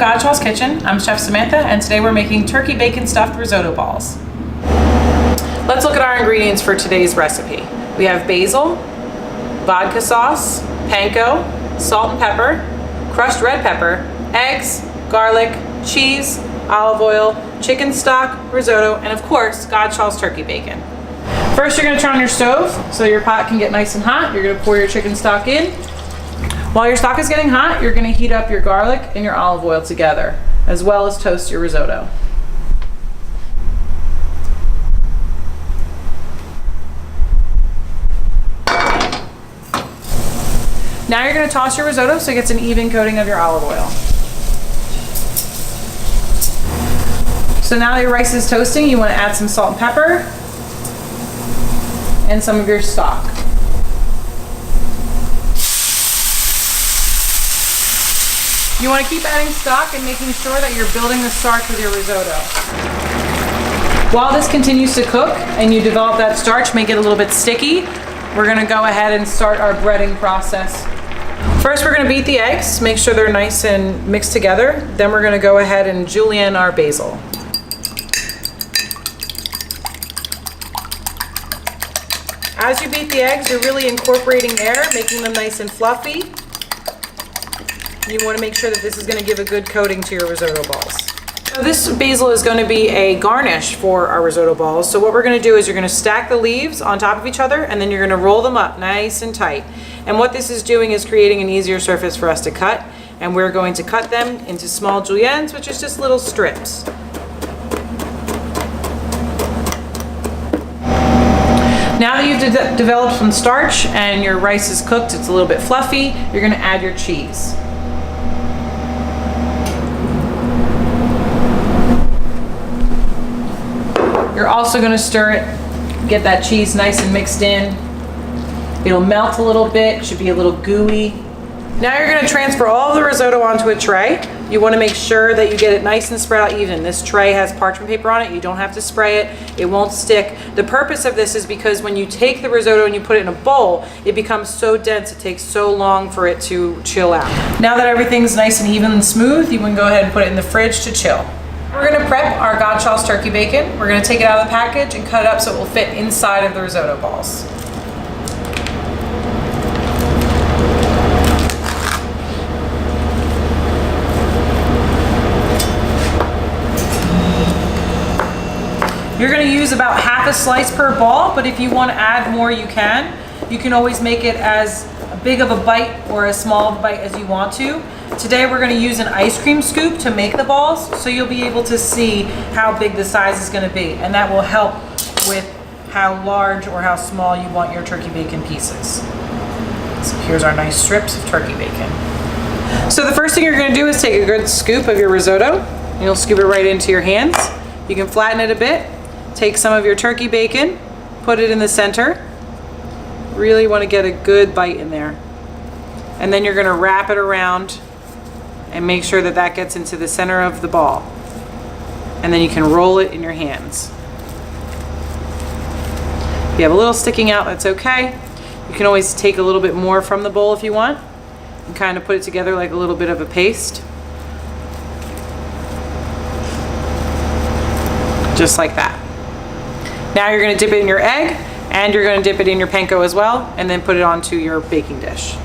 GODSHALL'S kitchen. I'm Chef Samantha, and today we're making turkey bacon stuffed risotto balls. Let's look at our ingredients for today's recipe. We have basil, vodka sauce, panko, salt and pepper, crushed red pepper, eggs, garlic, cheese, olive oil, chicken stock, risotto, and of course, GODSHALL'S turkey bacon. First, you're going to turn on your stove so your pot can get nice and hot. You're going to pour your chicken stock in. While your stock is getting hot, you're going to heat up your garlic and your olive oil together, as well as toast your risotto. Now you're going to toss your risotto so it gets an even coating of your olive oil. So now that your rice is toasting, you want to add some salt and pepper and some of your stock. You want to keep adding stock and making sure that you're building the starch with your risotto. While this continues to cook and you develop that starch, make it a little bit sticky, we're going to go ahead and start our breading process. First, we're going to beat the eggs, make sure they're nice and mixed together. Then we're going to go ahead and julienne our basil. As you beat the eggs, you're really incorporating air, making them nice and fluffy. You want to make sure that this is going to give a good coating to your risotto balls. So this basil is going to be a garnish for our risotto balls. So what we're going to do is you're going to stack the leaves on top of each other, and then you're going to roll them up nice and tight. And what this is doing is creating an easier surface for us to cut. And we're going to cut them into small juliennes, which is just little strips. Now that you've developed some starch and your rice is cooked, it's a little bit fluffy, you're going to add your cheese. You're also going to stir it, get that cheese nice and mixed in. It'll melt a little bit, should be a little gooey. Now you're going to transfer all the risotto onto a tray. You want to make sure that you get it nice and spread out even. This tray has parchment paper on it. You don't have to spray it. It won't stick. The purpose of this is because when you take the risotto and you put it in a bowl, it becomes so dense, it takes so long for it to chill out. Now that everything's nice and even and smooth, you can go ahead and put it in the fridge to chill. We're going to prep our GODSHALL'S turkey bacon. We're going to take it out of the package and cut it up so it will fit inside of the risotto balls. You're going to use about half a slice per ball, but if you want to add more, you can. You can always make it as big of a bite or as small of a bite as you want to. Today we're going to use an ice cream scoop to make the balls, so you'll be able to see how big the size is going to be, and that will help with how large or how small you want your turkey bacon pieces. So here's our nice strips of turkey bacon. So the first thing you're going to do is take a good scoop of your risotto, and you'll scoop it right into your hands. You can flatten it a bit. Take some of your turkey bacon, put it in the center. Really want to get a good bite in there. And then you're going to wrap it around and make sure that that gets into the center of the ball. And then you can roll it in your hands. If you have a little sticking out, that's okay. You can always take a little bit more from the bowl if you want and kind of put it together like a little bit of a paste. Just like that. Now you're going to dip it in your egg, and you're going to dip it in your panko as well, and then put it onto your baking dish.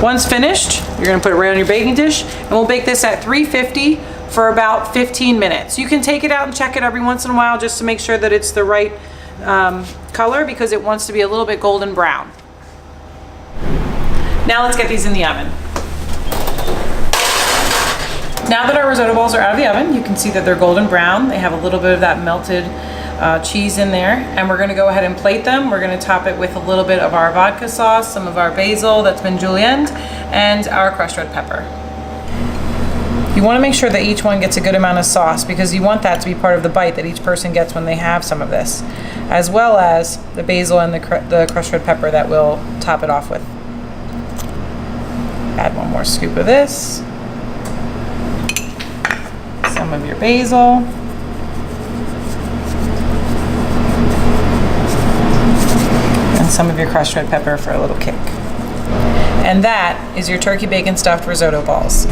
Once finished, you're going to put it right on your baking dish, and we'll bake this at 350 for about 15 minutes. You can take it out and check it every once in a while just to make sure that it's the right color, because it wants to be a little bit golden brown. Now let's get these in the oven. Now that our risotto balls are out of the oven, you can see that they're golden brown. They have a little bit of that melted cheese in there, and we're going to go ahead and plate them. We're going to top it with a little bit of our vodka sauce, some of our basil that's been julienned, and our crushed red pepper. You want to make sure that each one gets a good amount of sauce because you want that to be part of the bite that each person gets when they have some of this, as well as the basil and the crushed red pepper that we'll top it off with. Add one more scoop of this. Some of your basil. And some of your crushed red pepper for a little kick. And that is your turkey bacon stuffed risotto balls.